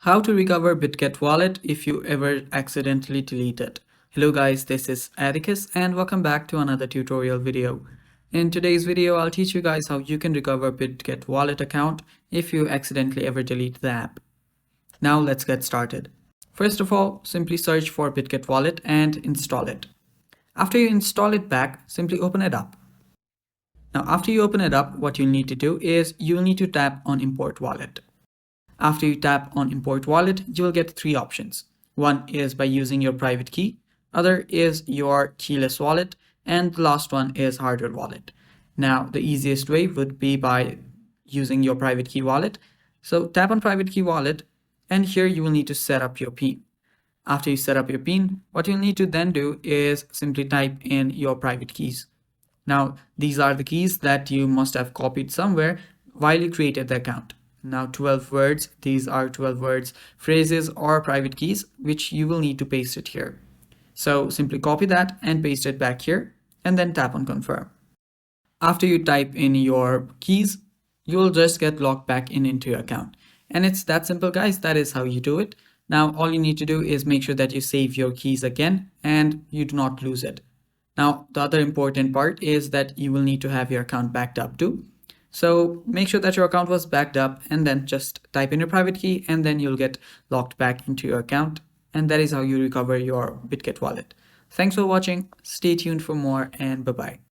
How to recover Bitget Wallet if you ever accidentally delete it. Hello guys, this is Atticus and welcome back to another tutorial video. In today's video, I'll teach you guys how you can recover Bitget Wallet account if you accidentally ever delete the app. Now let's get started. First of all, simply search for Bitget Wallet and install it. After you install it back, simply open it up. Now after you open it up, what you'll need to do is you'll need to tap on Import Wallet. After you tap on Import Wallet, you will get three options. One is by using your private key, other is your keyless wallet, and the last one is hardware wallet. Now, the easiest way would be by using your private key wallet. So tap on private key wallet, and here you will need to set up your PIN. After you set up your PIN, what you'll need to then do is simply type in your private keys. Now, these are the keys that you must have copied somewhere while you created the account. Now 12 words, these are 12 words, phrases or private keys, which you will need to paste it here. So simply copy that and paste it back here and then tap on confirm. After you type in your keys, you will just get logged back into your account. And it's that simple, guys. That is how you do it. Now all you need to do is make sure that you save your keys again and you do not lose it. Now the other important part is that you will need to have your account backed up too. So make sure that your account was backed up and then just type in your private key and then you'll get logged back into your account. And that is how you recover your Bitget wallet. Thanks for watching. Stay tuned for more and bye-bye.